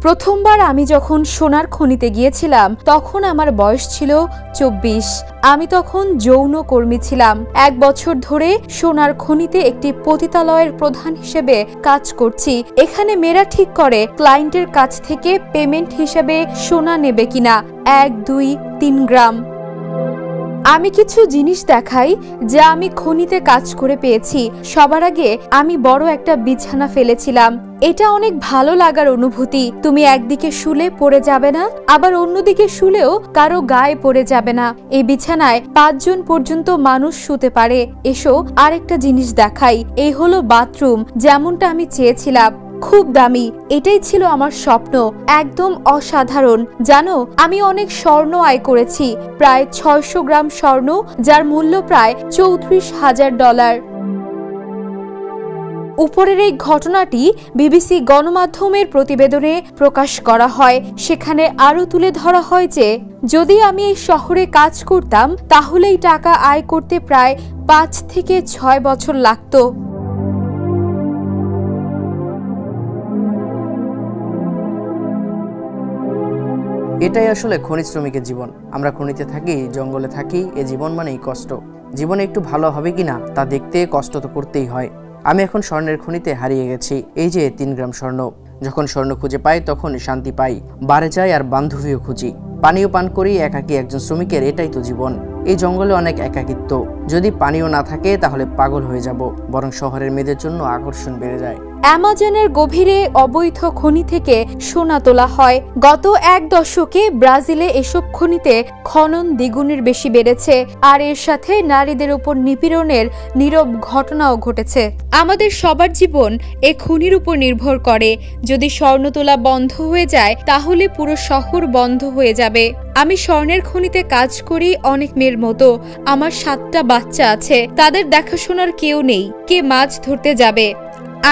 প্রথমবার আমি যখন সোনার খনিতে গিয়েছিলাম তখন আমার বয়স ছিল 24। আমি তখন যৌন কর্মী ছিলাম। 1 বছর ধরে সোনার খনিতে একটি পতিতালয়ের প্রধান হিসেবে কাজ করছি। এখানে মেয়েরা ঠিক করে ক্লায়েন্টের কাছ থেকে পেমেন্ট হিসেবে সোনা নেবে কিনা, 1, 2, 3 গ্রাম। আমি কিছু জিনিস দেখাই যা আমি খনিতে কাজ করে পেয়েছি। সবার আগে আমি বড় একটা বিছানা ফেলেছিলাম। এটা অনেক ভালো লাগার অনুভূতি। তুমি একদিকে শুলে পড়ে যাবে না, আবার অন্যদিকে শুলেও কারো গায়ে পড়ে যাবে না। এই বিছানায় 5 জন পর্যন্ত মানুষ শুতে পারে। এসো আরেকটা জিনিস দেখাই। এই হলো বাথরুম, যেমনটা আমি চেয়েছিলাম। খুব দামি। এটাই ছিল আমার স্বপ্ন, একদম অসাধারণ। জানো, আমি অনেক স্বর্ণ আয় করেছি, প্রায় 600 গ্রাম স্বর্ণ, যার মূল্য প্রায় $34,000। উপরের এই ঘটনাটি বিবিসি গণমাধ্যমের প্রতিবেদনে প্রকাশ করা হয়। সেখানে আরো তুলে ধরা হয় যে যদি আমি এই শহরে কাজ করতাম তাহলে এই টাকা আয় করতে প্রায় 5 থেকে 6 বছর লাগতো। এটাই আসলে খনি শ্রমিকের জীবন। আমরা খনিতে থাকি, জঙ্গলে থাকি, এ জীবন মানেই কষ্ট। জীবনে একটু ভালো হবে কিনা তা দেখতে কষ্ট তো করতেই হয়। আমি এখন স্বর্ণের খনিতে হারিয়ে গেছি। এই যে 3 গ্রাম স্বর্ণ। যখন স্বর্ণ খুঁজে পাই তখন শান্তি পাই, বারে যাই আর বান্ধবীও খুঁজি। পানীয় পান করি, একাকী একজন শ্রমিকের এটাই তো জীবন। এই জঙ্গলে অনেক একাকিত্ব। যদি পানীয় না থাকে তাহলে পাগল হয়ে যাব, বরং শহরের মেয়েদের জন্য আকর্ষণ বেড়ে যায়। অ্যামাজনের গভীরে অবৈধ খনি থেকে সোনা তোলা হয়। গত 1 দশকে ব্রাজিলে এসব খনিতে খনন দ্বিগুণের বেশি বেড়েছে, আর এর সাথে নারীদের উপর নিপীড়নের নীরব ঘটনাও ঘটেছে। আমাদের সবার জীবন এ খনির উপর নির্ভর করে। যদি স্বর্ণ তোলা বন্ধ হয়ে যায় তাহলে পুরো শহর বন্ধ হয়ে যাবে। আমি স্বর্ণের খনিতে কাজ করি অনেক মেয়ের মতো। আমার 7টা বাচ্চা আছে। তাদের দেখাশোনার কেউ নেই। কে মাছ ধরতে যাবে?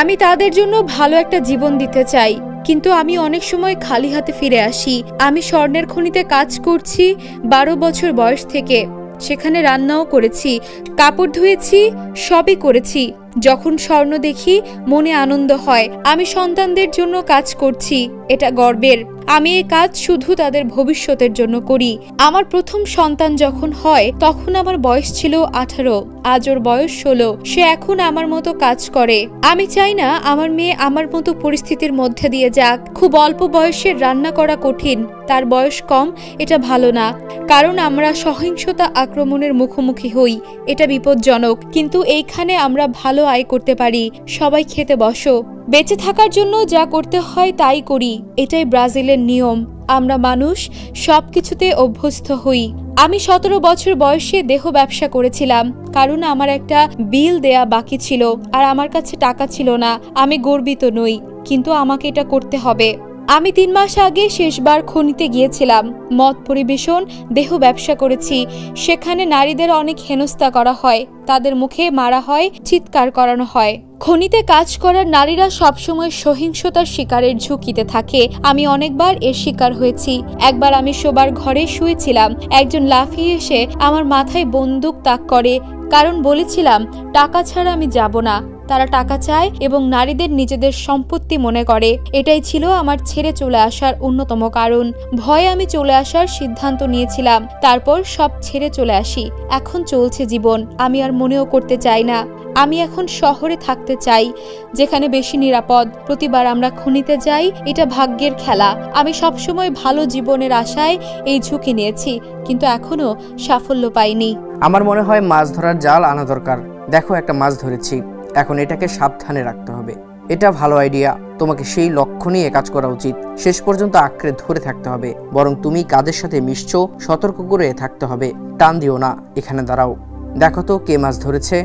আমি তাদের জন্য ভালো একটা জীবন দিতে চাই, কিন্তু আমি অনেক সময় খালি হাতে ফিরে আসি। আমি স্বর্ণের খনিতে কাজ করছি 12 বছর বয়স থেকে। সেখানে রান্নাও করেছি, কাপড় ধুয়েছি, সবই করেছি। যখন স্বর্ণ দেখি মনে আনন্দ হয়। আমি সন্তানদের জন্য কাজ করছি, এটা গর্বের। আমি এই কাজ শুধু তাদের ভবিষ্যতের জন্য করি। আমার প্রথম সন্তান যখন হয় তখন আমার বয়স ছিল 18, আজ ওর বয়স 16। সে এখন আমার মতো কাজ করে। আমি চাই না আমার মেয়ে আমার মতো পরিস্থিতির মধ্যে দিয়ে যাক। খুব অল্প বয়সে রান্না করা কঠিন, তার বয়স কম, এটা ভালো না। কারণ আমরা সহিংসতা আক্রমণের মুখোমুখি হই, এটা বিপজ্জনক। কিন্তু এইখানে আমরা ভালো আয় করতে পারি। সবাই খেতে বসো। বেঁচে থাকার জন্য যা করতে হয় তাই করি, এটাই ব্রাজিলের নিয়ম। আমরা মানুষ সবকিছুতে অভ্যস্ত হই। আমি 17 বছর বয়সে দেহ ব্যবসা করেছিলাম, কারণ আমার একটা বিল দেয়া বাকি ছিল আর আমার কাছে টাকা ছিল না। আমি গর্বিত নই, কিন্তু আমাকে এটা করতে হবে। আমি 3 মাস আগে শেষবার খনিতে গিয়েছিলাম। মদ পরিবেশন, দেহ ব্যবসা করেছি। সেখানে নারীদের অনেক হেনস্থা করা হয়, তাদের মুখে মারা হয়, চিৎকার করানো হয়। খনিতে কাজ করার নারীরা সবসময় সহিংসতার শিকারের ঝুঁকিতে থাকে। আমি অনেকবার এর শিকার হয়েছি। একবার আমি শোবার ঘরে শুয়েছিলাম, একজন লাফিয়ে এসে আমার মাথায় বন্দুক তাক করে, কারণ বলেছিলাম টাকা ছাড়া আমি যাব না। তারা টাকা চায় এবং নারীদের নিজেদের সম্পত্তি মনে করে। এটাই ছিল আমার ছেড়ে চলে আসার অন্যতম কারণ। ভয়ে আমি চলে আসার সিদ্ধান্ত নিয়েছিলাম, তারপর সব ছেড়ে চলে আসি। এখন চলছে জীবন, আমি আর মনেও করতে চাই না। আমি এখন শহরে থাকতে চাই, যেখানে বেশি নিরাপদ। প্রতিবার আমরা খনিতে যাই, এটা ভাগ্যের খেলা। আমি সবসময় ভালো জীবনের আশায় এই ঝুঁকি নিয়েছি, কিন্তু এখনো সাফল্য পাইনি। আমার মনে হয় মাছ ধরার জাল আনা দরকার। দেখো, একটা মাছ ধরেছি, এখন এটাকে সাবধানে রাখতে হবে। এটা ভালো আইডিয়া। তোমাকে সেই লক্ষ্য নিয়ে কাজ করা উচিত। শেষ পর্যন্ত আঁকড়ে ধরে থাকতে হবে, বরং তুমি কাদের সাথে মিশছো সতর্ক করে থাকতে হবে। টান দিও না, এখানে দাঁড়াও। দেখো তো কে মাছ ধরেছে।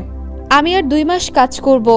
আমি আর 2 মাস কাজ করব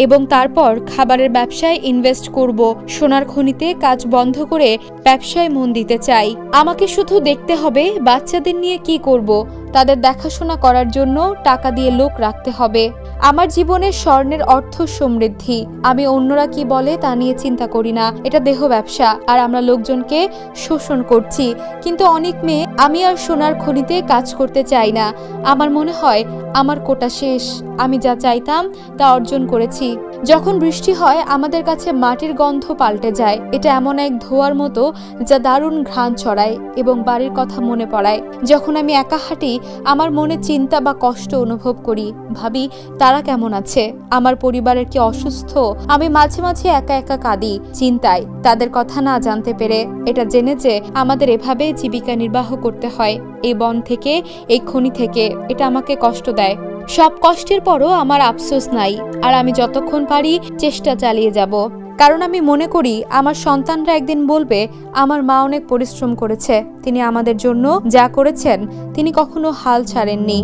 এবং তারপর খাবারের ব্যবসায় ইনভেস্ট করব। সোনার খনিতে কাজ বন্ধ করে ব্যবসায় মন দিতে চাই। আমাকে শুধু দেখতে হবে বাচ্চাদের নিয়ে কি করব। তাদের দেখাশোনা করার জন্য টাকা দিয়ে লোক রাখতে হবে। আমার জীবনের স্বর্ণের অর্থ সমৃদ্ধি। আমি অন্যরা কি বলে তা নিয়ে চিন্তা করি না। এটা দেহ ব্যবসা আর আমরা লোকজনকে শোষণ করছি। কিন্তু অনেক মেয়ে আমি আর সোনার খনিতে কাজ করতে চাই না। আমার মনে হয় আমার কোটা শেষ। আমি যা চাইতাম তা অর্জন করেছি। যখন বৃষ্টি হয় আমাদের কাছে মাটির গন্ধ পাল্টে যায়। এটা এমন এক ধোঁয়ার মতো যা দারুণ ঘ্রাণ ছড়ায় এবং বাড়ির কথা মনে পড়ায়। যখন আমি একা হাঁটি আমার মনে চিন্তা বা কষ্ট অনুভব করি, ভাবি তারা কেমন আছে, আমার পরিবারের কি অসুস্থ। আমি মাঝে মাঝে একা একা কাঁদি চিন্তায়, তাদের কথা না জানতে পেরে, এটা জেনে যে আমাদের এভাবে জীবিকা নির্বাহ করতে হয় এই বন থেকে, এই খনি থেকে। এটা আমাকে কষ্ট দেয়। সব কষ্টের পরও আমার আফসোস নাই, আর আমি যতক্ষণ পারি চেষ্টা চালিয়ে যাব। কারণ আমি মনে করি আমার সন্তানরা একদিন বলবে আমার মা অনেক পরিশ্রম করেছে, তিনি আমাদের জন্য যা করেছেন তিনি কখনো হাল ছাড়েননি।